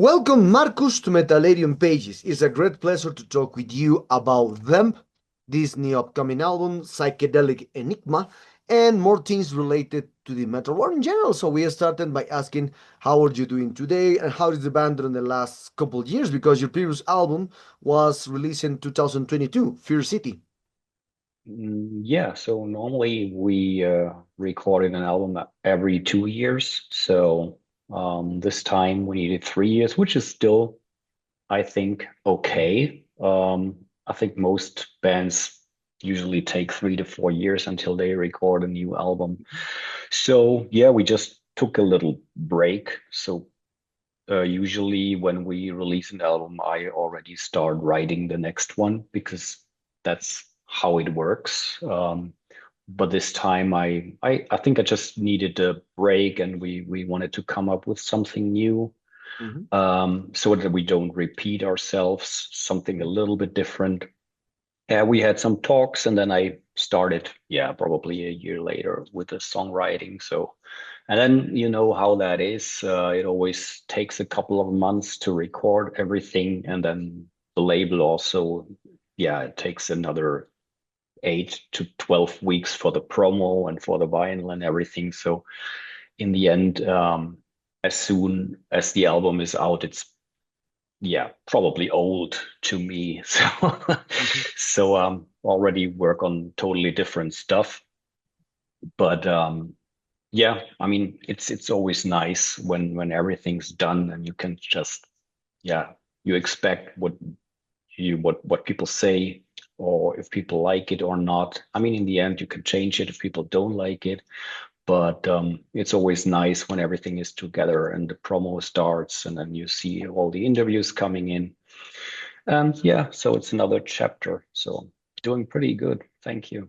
Welcome, Markus, to Metalarium Pages. It's a great pleasure to talk with you about them, this new upcoming album, Psychedelic Enigma, and more things related to the metal world in general. So we started by asking, how are you doing today, and how is the band in the last couple of years? Because your previous album was released in 2022, Fear City. Yeah, so normally we recorded an album every 2 years. So this time we needed 3 years, which is still, I think, okay. I think most bands usually take 3 to 4 years until they record a new album. So yeah, we just took a little break. So usually when we release an album, I already start writing the next one because that's how it works. But this time I think I just needed a break and we wanted to come up with something new, Mhm. so that we don't repeat ourselves, something a little bit different. Yeah, we had some talks and then I started, yeah, probably a year later with the songwriting. So, and then you know how that is. It always takes a couple of months to record everything. And then the label also, yeah, it takes another 8 to 12 weeks for the promo and for the vinyl and everything. So in the end, as soon as the album is out, it's yeah, probably old to me. So Mhm. already work on totally different stuff. But yeah, I mean it's always nice when everything's done and you can just yeah, you expect what people say or if people like it or not. I mean in the end you can change it if people don't like it. But it's always nice when everything is together and the promo starts and then you see all the interviews coming in. And yeah, so it's another chapter. So doing pretty good. Thank you.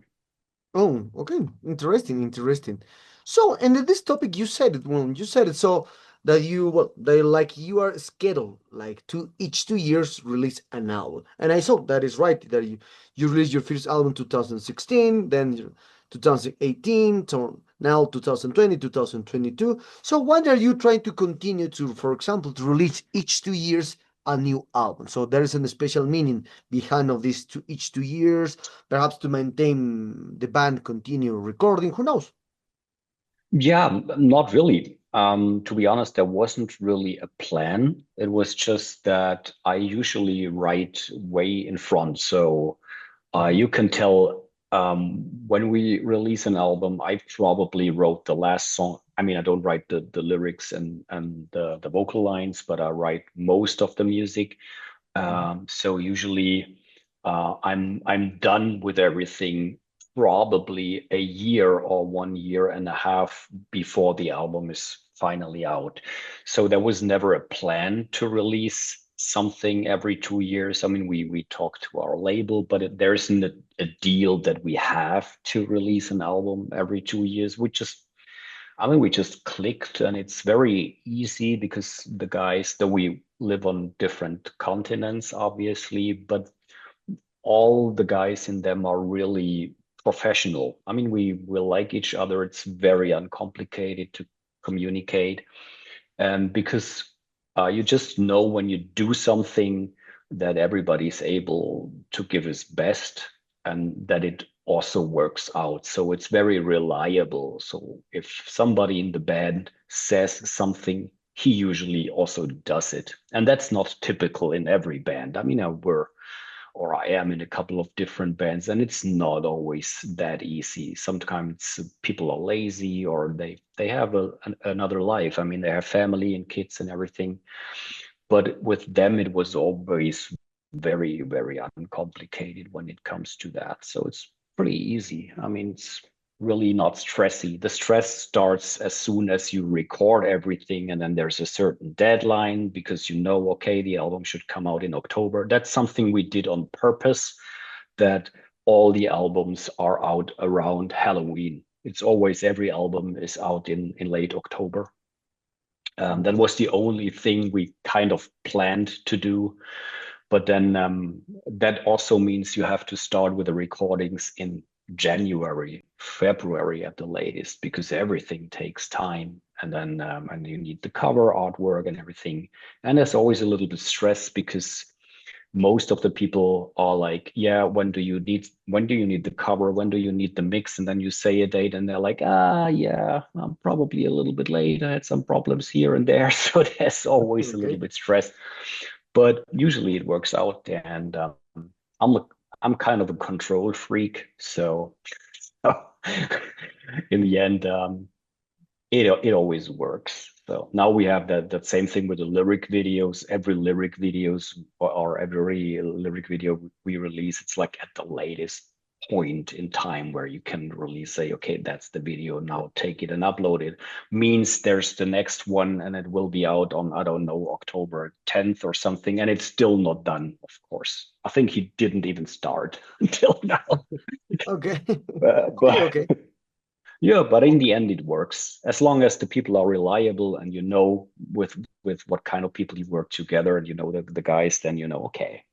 Oh, okay. Interesting, interesting. So, and in this topic, you said it when you said it so that you well, they like you are scheduled like each 2 years release an album, and I saw that is right that you released your first album 2016, then 2018, so now 2020, 2022. So, why are you trying to continue to, for example, to release each 2 years a new album? So there is a special meaning behind of these each 2 years, perhaps to maintain the band continue recording. Who knows? Yeah, not really. To be honest, there wasn't really a plan. It was just that I usually write way in front. So Mhm. you can tell when we release an album, I probably wrote the last song. I mean, I don't write the lyrics and the vocal lines, but I write most of the music. Mhm. So usually I'm done with everything probably a year or 1 year and a half before the album is finally out. So there was never a plan to release something every 2 years. I mean, we talk to our label, but there isn't a deal that we have to release an album every 2 years. We just clicked and it's very easy because the guys that we live on different continents, obviously, but all the guys in them are really professional. I mean, we like each other. It's very uncomplicated to communicate. And because you just know when you do something that everybody's able to give his best and that it also works out. So it's very reliable. So if somebody in the band says something, he usually also does it. And that's not typical in every band. I mean, I am in a couple of different bands, and it's not always that easy. Sometimes people are lazy or they have another life. I mean, they have family and kids and everything. But with them, it was always very, very uncomplicated when it comes to that. So it's pretty easy. I mean, it's really not stressy. The stress starts as soon as you record everything, and then there's a certain deadline because you know, okay, the album should come out in October. That's something we did on purpose, that all the albums are out around Halloween. It's always every album is out in late October. That was the only thing we kind of planned to do. But then that also means you have to start with the recordings in January, February at the latest, because everything takes time. and you need the cover artwork and everything. And there's always a little bit stress because most of the people are like, yeah, when do you need the cover? When do you need the mix? And then you say a date and they're like, yeah, I'm probably a little bit late. I had some problems here and there. So there's always a little Okay. bit stress, but usually it works out. And I'm a, I'm kind of a control freak. So in the end, it always works. So now we have that same thing with the lyric videos. Every lyric videos or every lyric video we release, it's like at the latest point in time where you can really say, okay, that's the video. Now take it and upload it. Means there's the next one and it will be out on, I don't know, October 10th or something. And it's still not done, of course. I think he didn't even start until now. Okay. Okay. But Okay. yeah, but in Okay. the end, it works as long as the people are reliable and you know with what kind of people you work together and you know the guys, then you know, okay,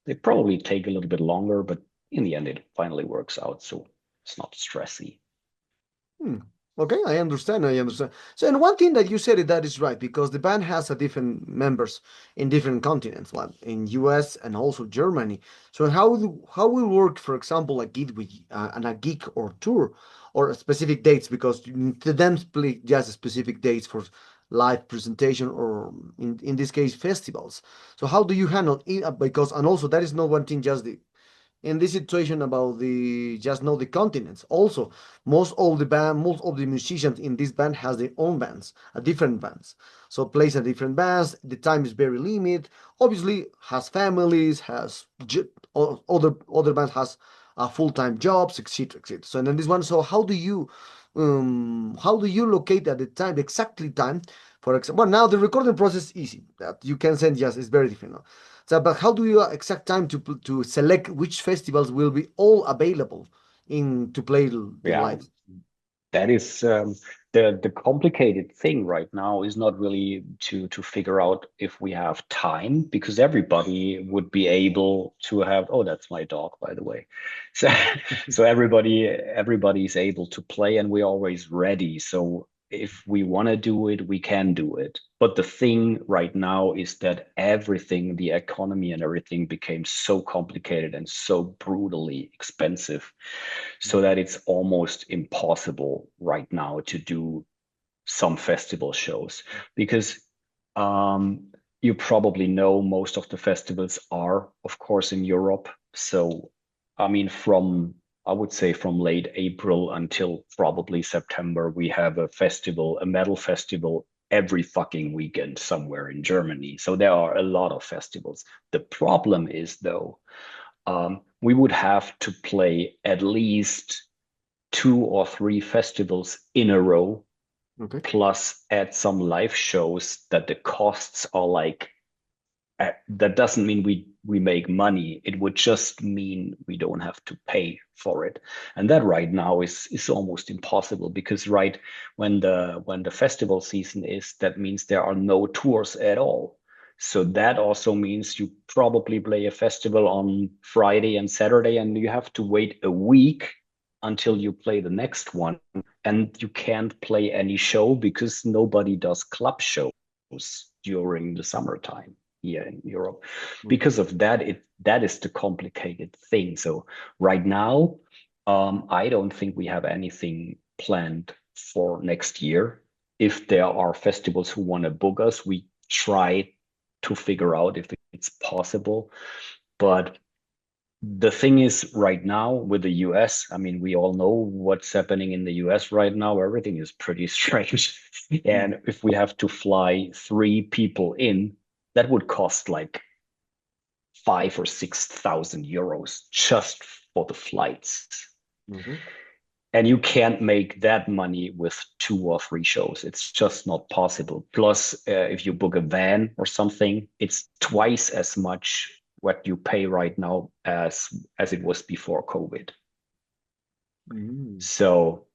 they probably take a little bit longer, but in the end, it finally works out. So it's not stressy. Hmm. Okay, I understand. I understand. So, and one thing that you said that is right because the band has a different members in different continents, like in US and also Germany. So, how will work, for example, a gig with and a gig or tour or specific dates because to them split just specific dates for live presentation or in this case festivals. So, how do you handle it? Because and also that is not one thing just the in this situation about the just know the continents also most of the musicians in this band has their own bands different bands so plays a different bands the time is very limited obviously has families has other bands has full-time jobs etc etc so and then this one so how do you locate at the time exactly time for example well, now the recording process is easy that you can send just it's very different no? So, but how do you exact time to select which festivals will be all available in to play the Yeah, live? that is the complicated thing right now is not really to figure out if we have time because everybody would be able to have, oh, that's my dog, by the way. So so everybody's able to play and we're always ready. So if we want to do it, we can do it. But the thing right now is that everything, the economy and everything became so complicated and so brutally expensive so that it's almost impossible right now to do some festival shows because you probably know most of the festivals are, of course, in Europe. So, I mean, I would say from late April until probably September, we have a festival, a metal festival every fucking weekend somewhere in Germany. So there are a lot of festivals. The problem is, though, we would have to play at least 2 or 3 festivals in a row, Okay. plus add some live shows that the costs are like, that doesn't mean we make money. It would just mean we don't have to pay for it. And that right now is almost impossible because right when the festival season is, that means there are no tours at all. So that also means you probably play a festival on Friday and Saturday, and you have to wait a week until you play the next one. And you can't play any show because nobody does club shows during the summertime here in Europe. Because Okay. of that, that is the complicated thing. So right now, I don't think we have anything planned for next year. If there are festivals who want to book us, we try to figure out if it's possible. But the thing is, right now with the US, I mean, we all know what's happening in the US right now. Everything is pretty strange. Mm. And if we have to fly 3 people in, that would cost like 5 or 6 thousand euros just for the flights. Okay. And you can't make that money with 2 or 3 shows. It's just not possible. Plus, if you book a van or something, it's twice as much what you pay right now as it was before COVID. Mm. So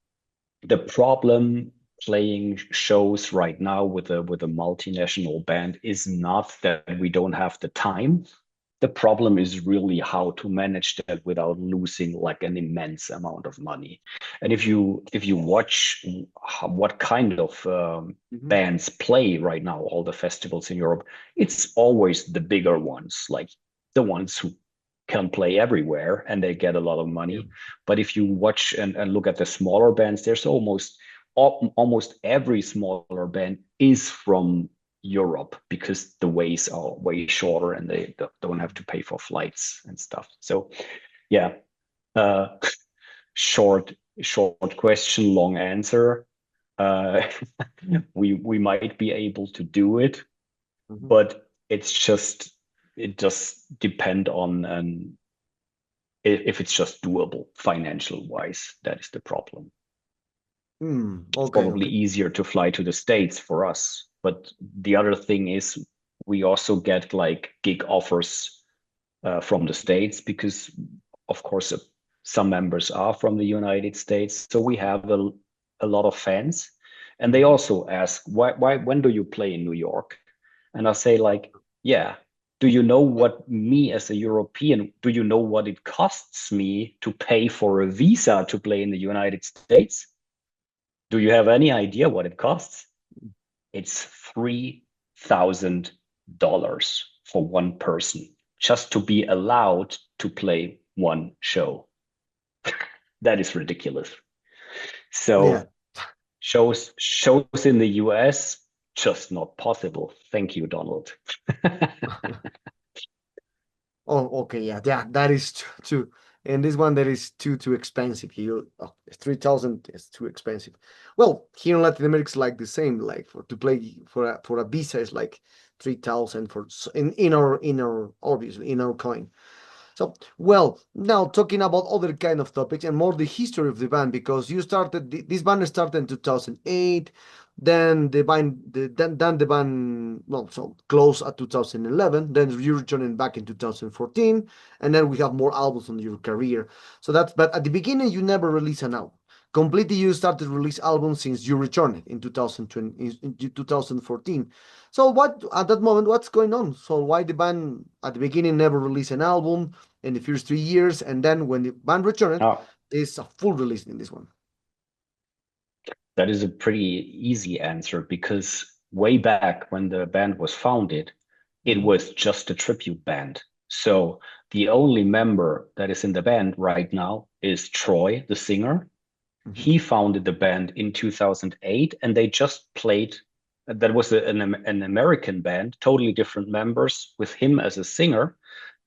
the problem playing shows right now with a multinational band is not that we don't have the time. The problem is really how to manage that without losing like an immense amount of money. And if you watch what kind of Mhm. bands play right now, all the festivals in Europe, it's always the bigger ones, like the ones who can play everywhere and they get a lot of Yeah. money. But if you watch and look at the smaller bands, there's almost every smaller band is from Europe because the ways are way shorter and they don't have to pay for flights and stuff. So yeah, uh, short short question, long answer. Uh, we might be able to do it, Mhm. but it just depend on if it's just doable financial wise. That is the problem. It's Okay, probably okay. easier to fly to the States for us. But the other thing is we also get like gig offers from the States because, of course, some members are from the United States. So we have a lot of fans. And they Mhm. also ask, when do you play in New York? And I say, like, yeah, do you know Yeah. what me as a European, do you know what it costs me to pay for a visa to play in the United States? Do you have any idea what it costs? It's $3,000 for one person just to be allowed to play one show. That is ridiculous. Yeah. So shows in the US just not possible. Thank you, Donald. Oh, okay, yeah, yeah, that is too. And this one that is too expensive. Here, 3,000 is too expensive. Well, here in Latin America, it's like the same. Like for to play for a visa is like 3,000 for in our obviously in our coin. So, well, now talking about other kind of topics and more the history of the band, because you started this band started in 2008, then the band well so close at 2011, then you returning back in 2014, and then we have more albums on your career. So that's but at the beginning you never release an album. Completely, you started release albums since you returned in 2020 in 2014. So what at that moment what's going on? So why the band at the beginning never release an album? In the first 3 years, and then when the band returned, Oh, it's a full release in this one. that is a pretty easy answer because way back when the band was founded, it Mhm. was just a tribute band. So the only member that is in the band right now is Troy, the singer. Mhm. He founded the band in 2008 and they just played. That was an American band, totally different members with him as a singer.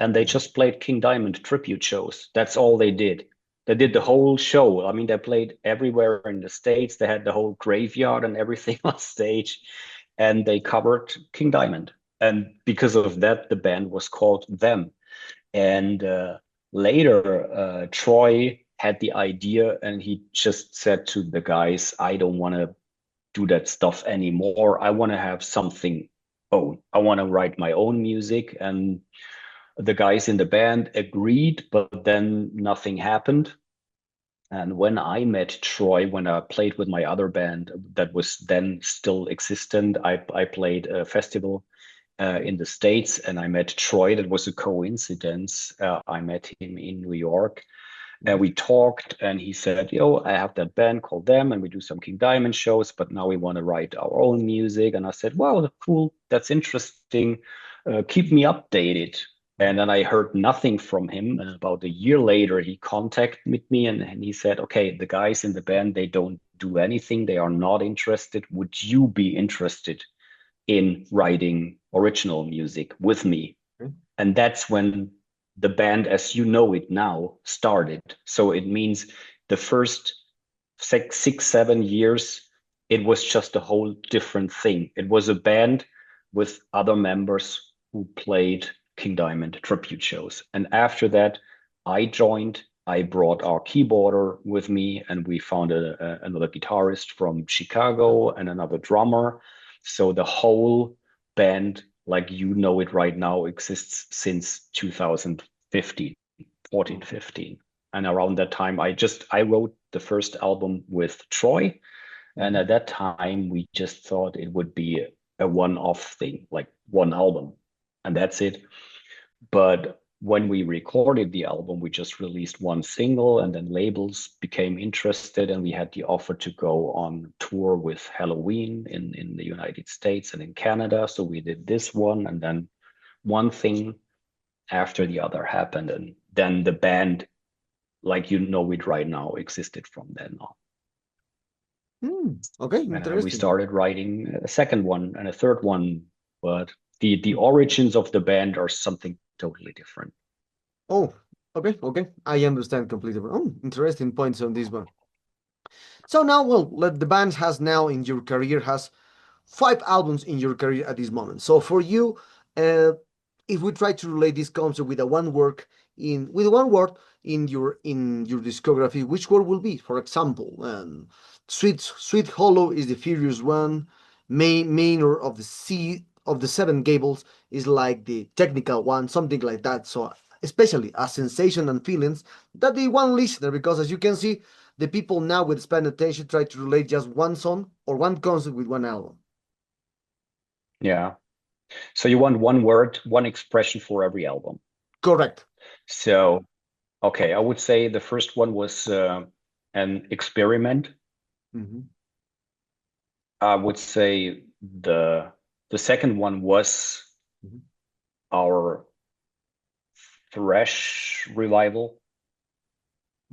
And they Mhm. just played King Diamond tribute shows. That's all they did. They did the whole show. I mean, they played everywhere in the States. They had the whole graveyard and everything on stage. And they covered King Diamond. And because of that, the band was called Them. And later, Troy had the idea and he just said to the guys, I don't want to do that stuff anymore. I want to have something own. I want to write my own music. And the guys in the band agreed, but then nothing happened. And when I met Troy, when I played with my other band that was then still existent, I played a festival in the States and I met Troy. That was a coincidence. I met him in New York and Mhm. we talked and he said, Yo, I have that band called Them and we do some King Diamond shows, but now we want to write our own music. And I said, Wow, cool. That's interesting. Keep me updated. And then I heard nothing from him. And about a year later, he contacted me and he said, Okay, the guys in the band, they don't do anything. They are not interested. Would you be interested in writing original music with me? Okay. And that's when the band, as you know it now, started. So it means the first 7 years, it was just a whole different thing. It was a band with other members who played King Diamond tribute shows. And after that, I joined. I brought our keyboarder with me, and we found another guitarist from Chicago and another drummer. So the whole band, like you know it right now, exists since 2015, 14, Okay. 15. And around that time, I wrote the first album with Troy. And Mhm. at that time, we just thought it would be a one-off thing, like one album, and that's it. But when we recorded the album, we just released one single, and then labels became interested, and we had the offer to go on tour with Halloween in the United States and in Canada. So we did this one, and then one thing after the other happened, and then the band, like you know it right now, existed from then on. Okay, And we interesting. started writing a second one and a third one, but the origins of the band are something totally different. Oh, okay, okay. I understand completely. Oh, interesting points on this one. So now, well, the band has now in your career has 5 albums in your career at this moment. So for you, uh, if we try to relate this concept with a one word in your discography, which word will be? For example, Sweet Hollow is the furious one. Manor of the Sea of the Seven Gables is like the technical one, something like that. So especially a sensation and feelings that the one listener, because as you can see, the people now with spend attention try to relate just one song or one concept with one album. Yeah. So you want one word, one expression for every album. Correct. So, okay, I would say the first one was an experiment. Mhm. I would say the second one was Mhm. our thrash revival,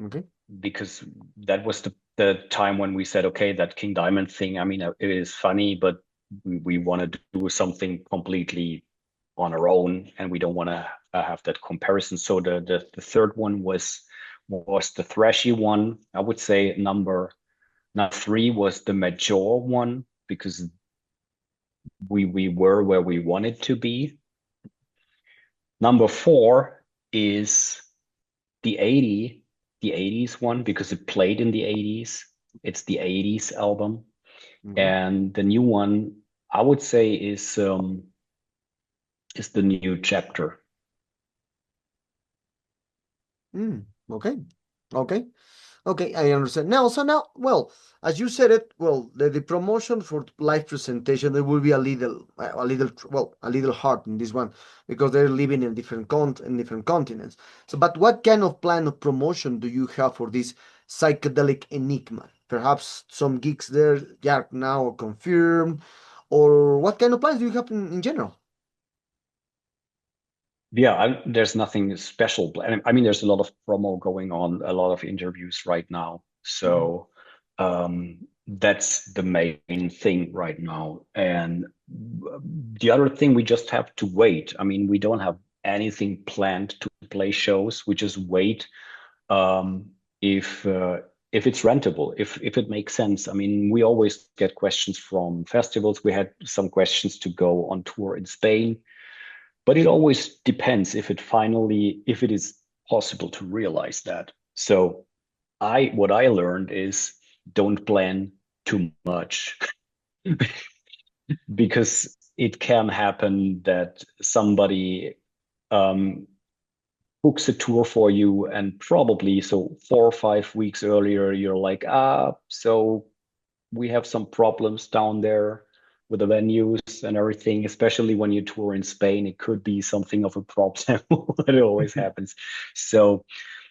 Okay. because that was the time when we said, okay, that King Diamond thing, I mean, it is funny, but we want to do something completely on our own, and we don't want to have that comparison. So the third one was the thrashy one. I would say number 3 was the major one, because we were where we wanted to be. Number 4 is the 80s one, because it played in the 80s. It's the 80s album. Okay. And the new one, I would say, is the new chapter. Okay. Okay. Okay, I understand. Now, so now, well, as you said it, well, the promotion for live presentation, there will be a little hard in this one because they're living in different continents. So, but what kind of plan of promotion do you have for this psychedelic enigma? Perhaps some gigs there, yeah, now confirmed, or what kind of plans do you have in general? Yeah, there's nothing special. I mean, there's a lot of promo going on, a lot of interviews right now. Mhm. So that's the main thing right now. And the other thing, we just have to wait. I mean, we don't have anything planned to play shows. We just wait um, if it's rentable, if it makes sense. I mean, we always get questions from festivals. We had some questions to go on tour in Spain, but it always depends if it is possible to realize that. So what I learned is, don't plan too much, because it can happen that somebody um, books a tour for you, and probably so 4 or 5 weeks earlier you're like, so we have some problems down there with the venues and everything, especially when you tour in Spain. It could be something of a problem. It always happens. So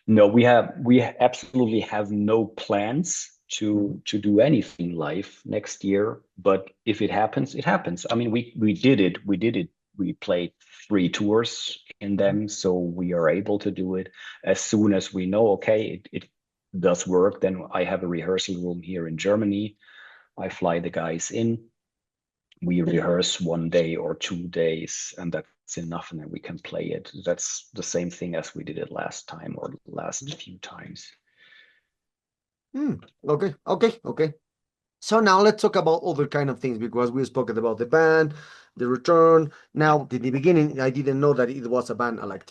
no, we absolutely have no plans Mhm. to do anything live next year. But if it happens, it happens. I mean, we did it. We did it. We played 3 tours in Mhm. them, so we are able to do it as soon as we know, okay, it does work. Then I have a rehearsal room here in Germany. I fly the guys in. We rehearse 1 day or 2 days, and that's enough, and then we can play it. That's the same thing as we did it last time, or last few times. Okay, okay, okay. So now let's talk about other kind of things because we spoke about the band, the return. Now, in the beginning, I didn't know that it was a band, like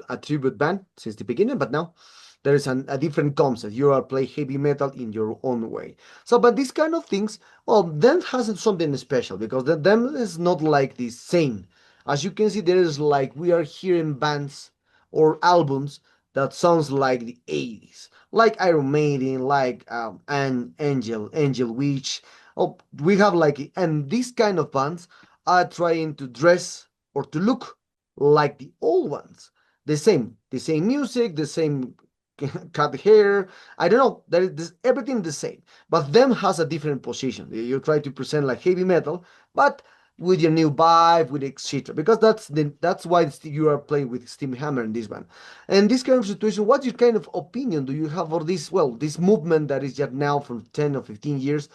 a tribute band since the beginning, but now there is a different concept. You are play heavy metal in your own way. So, but these kind of things, well, them has something special because them is not like the same. As you can see, there is like we are hearing bands or albums that sounds like the 80s, like Iron Maiden, like an Angel Witch. Oh, we have like, and these kind of bands are trying to dress or to look like the old ones. the same music, the same cut hair. I don't know. There is this, everything the same, but them has a different position. You try to present like heavy metal, but with your new vibe, with etc. Because that's why you are playing with Steam Hammer in this band. And this kind of situation, what your kind of opinion do you have for this? Well, this movement that is just now from 10 or 15 years,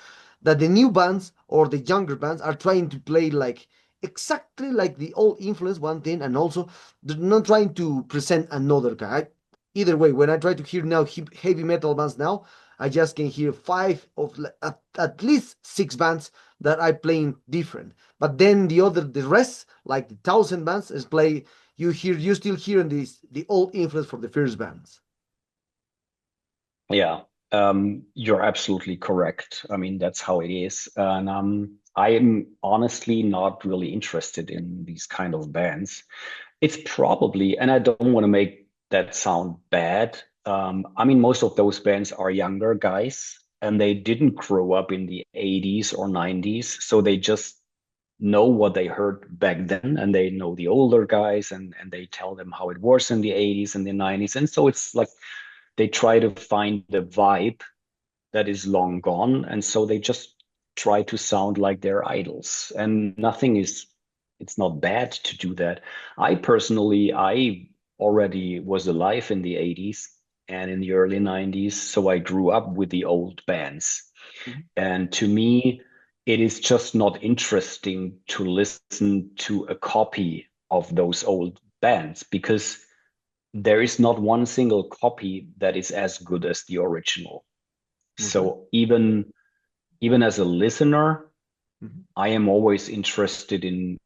that the new bands or the younger bands are trying to play like exactly like the old influence one thing, and also they're not trying to present another guy. Either way, when I try to hear now heavy metal bands now, I just can hear five of at least six bands that I playing different. But then the rest, like the thousand bands, is play. You still hearing the old influence from the first bands. Yeah, you're absolutely correct. I mean, that's how it is. And I am honestly not really interested in these kind of bands. It's probably, and I don't want to make that sound bad. I mean, most of those bands are younger guys and they didn't grow up in the 80s or 90s. So they just know what they heard back then and they know the older guys and they tell them how it was in the 80s and the 90s. And so it's like they try to find the vibe that is long gone. And so they just try to sound like their idols. And nothing is, it's not bad to do that. I personally, I already was alive in the 80s and in the early 90s. So I grew up with the old bands. Mhm. And to me, it is just not interesting to listen to a copy of those old bands because there is not one single copy that is as good as the original. Okay. So even as a listener, Mhm. I am always interested in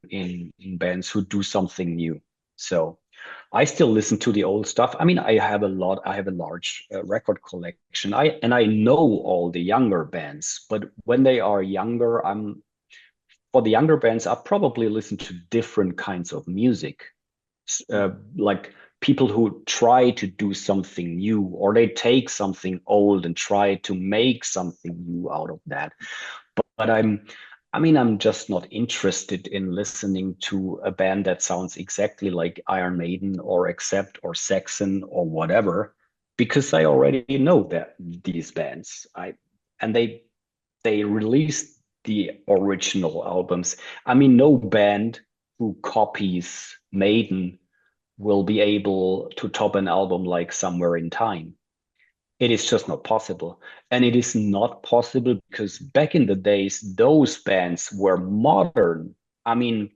bands who do something new. So I still listen to the old stuff. I mean, I have a large record collection. I know all the younger bands, but when they are younger, for the younger bands, I probably listen to different kinds of music. Like people who try to do something new, or they take something old and try to make something new out of that. But I mean, I'm just not interested in listening to a band that sounds exactly like Iron Maiden or Accept or Saxon or whatever, because I already know that these bands. And they released the original albums. I mean, no band who copies Maiden will be able to top an album like Somewhere in Time. It is just not possible. And it is not possible because back in the days, those bands were modern. I mean,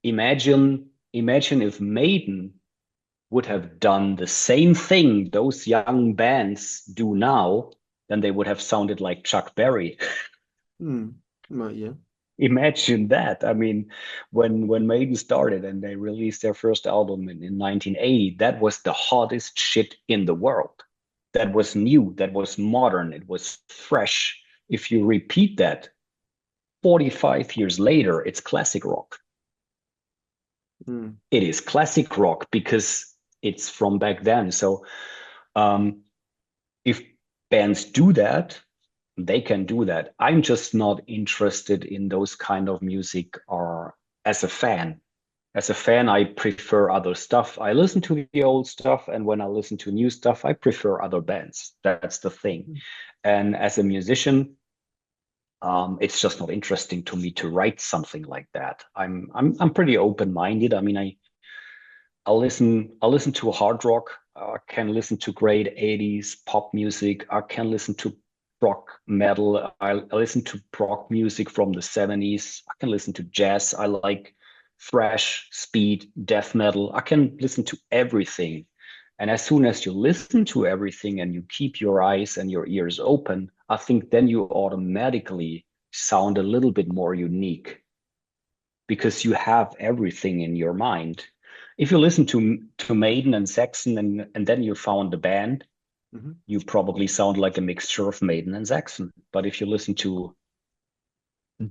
imagine if Maiden would have done the same thing those young bands do now, then they would have sounded like Chuck Berry. Hmm. Well, yeah. Imagine that. I mean, when Maiden started and they released their first album in 1980, that was the hottest shit in the world. That was new, that was modern, it was fresh. If you repeat that 45 years later, it's classic rock. Hmm. It is classic rock because it's from back then. So um, if bands do that, they can do that. I'm just not interested in those kind of music or as a fan. As a fan, I prefer other stuff. I listen to the old stuff, and when I listen to new stuff, I prefer other bands. That's the thing. And as a musician, it's just not interesting to me to write something like that. I'm pretty open-minded. I mean, I listen to hard rock. I can listen to great 80s pop music. I can listen to rock metal. I listen to rock music from the 70s. I can listen to jazz. I like thrash, speed, death metal. I can listen to everything. And as soon as you listen to everything and you keep your eyes and your ears open, I think then you automatically sound a little bit more unique because you have everything in your mind. If you listen to Maiden and Saxon and then you found the band, Mhm. you probably sound like a mixture of Maiden and Saxon. But if you listen to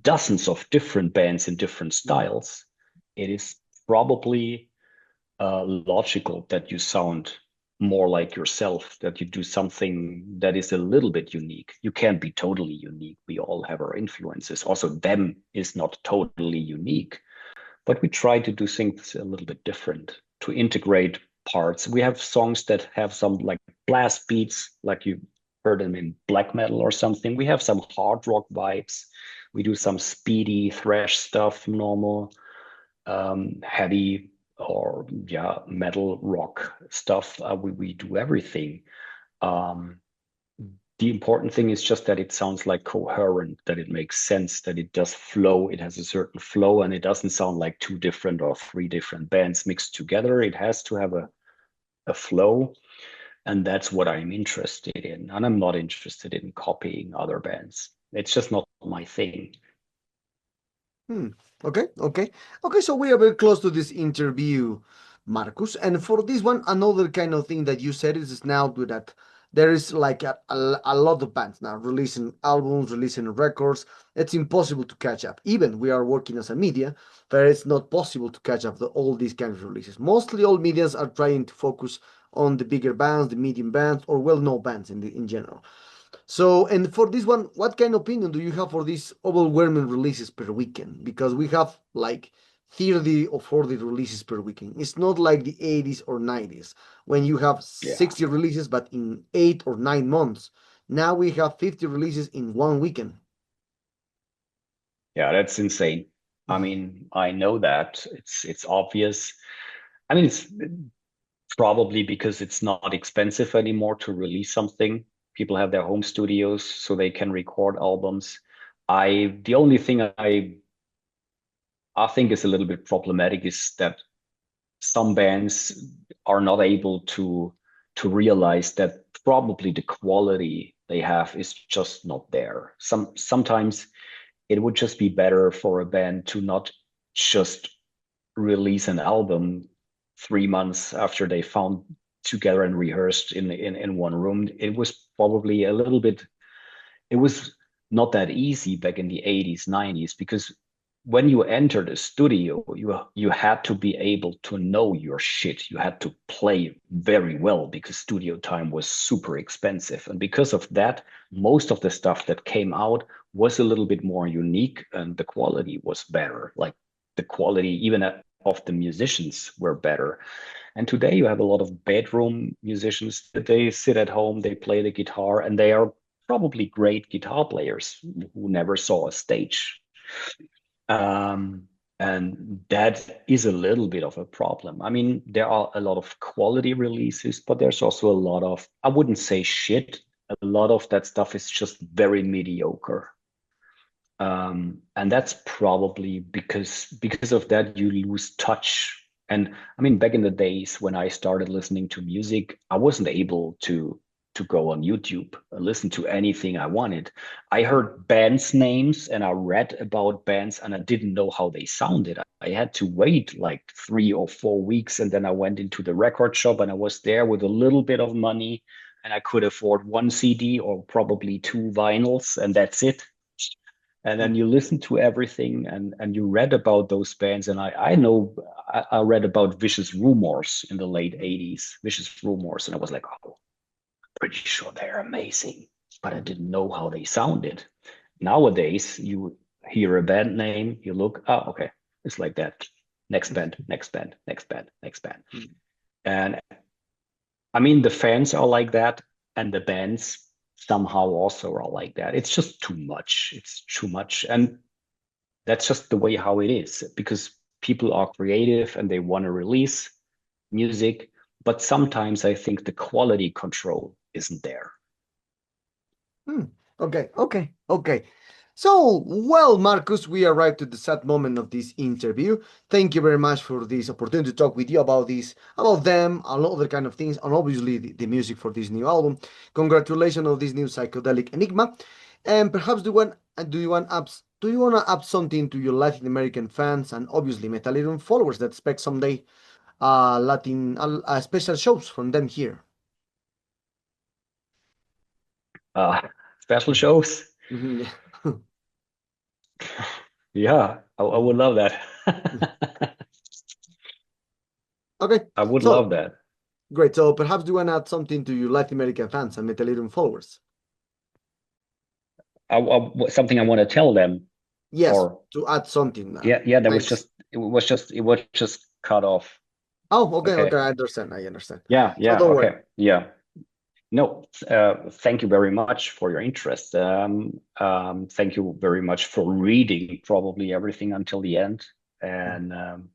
dozens of different bands in different Mhm. styles, it is probably logical that you sound more like yourself, that you do something that is a little bit unique. You can't be totally unique. We all have our influences. Also, them is not totally unique, but we try to do things a little bit different to integrate parts. We have songs that have some like blast beats, like you heard them in black metal or something. We have some hard rock vibes. We do some speedy thrash stuff, normal, heavy or yeah, metal rock stuff. We do everything. Um, the important thing is just that it sounds like coherent, that it makes sense, that it does flow. It has a certain flow, and it doesn't sound like two different or three different bands mixed together. It has to have a flow, and that's what I'm interested in. And I'm not interested in copying other bands. It's just not my thing. Hmm. Okay, okay, okay. So we are very close to this interview, Marcus. And for this one, another kind of thing that you said is now to that there is like a lot of bands now releasing albums, releasing records. It's impossible to catch up. Even we are working as a media, but it's not possible to catch up all these kind of releases. Mostly all medias are trying to focus on the bigger bands, the medium bands, or well-known bands in general. So, and for this one, what kind of opinion do you have for these overwhelming releases per weekend? Because we have like 30 or 40 releases per weekend. It's not like the 80s or 90s when you have Yeah. 60 releases, but in 8 or 9 months. Now we have 50 releases in one weekend. Yeah, that's insane. I mean, I know that. It's obvious. I mean, it's probably because it's not expensive anymore to release something. People have their home studios, so they can record albums. The only thing I think is a little bit problematic is that some bands are not able to realize that probably the quality they have is just not there. Sometimes it would just be better for a band to not just release an album 3 months after they found together and rehearsed in one room. It was probably a little bit, it was not that easy back in the 80s, 90s, because when you entered a studio, you had to be able to know your shit. You had to play very well because studio time was super expensive. And because of that, most of the stuff that came out was a little bit more unique and the quality was better. Like the quality even of the musicians were better. And today you have a lot of bedroom musicians that they sit at home, they play the guitar, and they are probably great guitar players who never saw a stage. And that is a little bit of a problem. I mean, there are a lot of quality releases, but there's also a lot of, I wouldn't say shit. A lot of that stuff is just very mediocre. And that's probably because of that you lose touch. And I mean, back in the days when I started listening to music, I wasn't able to go on YouTube and listen to anything I wanted. I heard bands names and I read about bands and I didn't know how they sounded. I had to wait like 3 or 4 weeks, and then I went into the record shop and I was there with a little bit of money and I could afford one CD or probably two vinyls, and that's it. And then you listen to everything and you read about those bands. And I know I read about Vicious Rumors in the late 80s, Vicious Rumors, and I was like, oh, pretty sure they're amazing, but I didn't know how they sounded. Nowadays, you hear a band name, you look, oh, okay, it's like that. Next band, next band, next band, next band. And I mean, the fans are like that, and the bands somehow also are like that. It's just too much. It's too much. And that's just the way how it is because people are creative and they want to release music. But sometimes I think the quality control isn't there. Hmm. Okay, okay, okay. So, well, Marcus, we arrived at the sad moment of this interview. Thank you very much for this opportunity to talk with you about this, about them, a lot of other kind of things, and obviously the music for this new album. Congratulations on this new psychedelic enigma. And perhaps do you want to add something to your Latin American fans and obviously Metallica followers that expect someday special shows from them here? Uh, Special shows? Mhm, yeah. Yeah, I would love that. Okay, I would love so that. great. So perhaps do you want to add something to your Latin American fans and Metallica followers? Something I want to tell them, Yes, or to add something. yeah, there was Thanks. just it was just cut off. Oh, okay, Okay. okay, I understand. I understand. Yeah, So yeah, don't worry. okay. Yeah. No, thank you very much for your interest. Thank you very much for reading probably everything until the end. Mm. And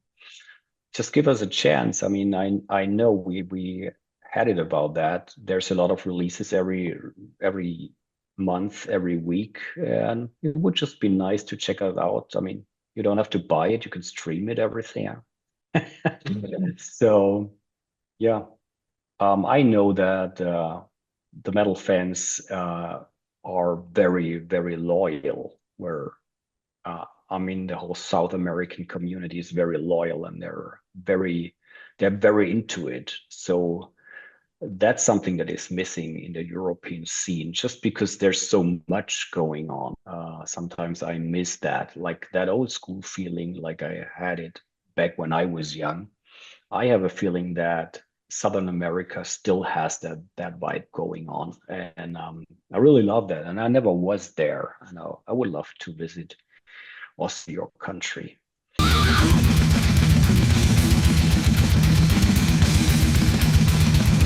just give us a chance. I mean, I know we had it about that. There's a lot of releases every month, every week, and it would just be nice to check it out. I mean, you don't have to buy it; you can stream it, everything. So yeah, I know that the metal fans are very, very loyal. I mean, the whole South American community is very loyal, and they're very into it. So that's something that is missing in the European scene, just because there's so much going on. Sometimes I miss that, like that old school feeling, like I had it back when I was young. I have a feeling that Southern America still has that vibe going on, and I really love that. And I never was there. I know I would love to visit also your country.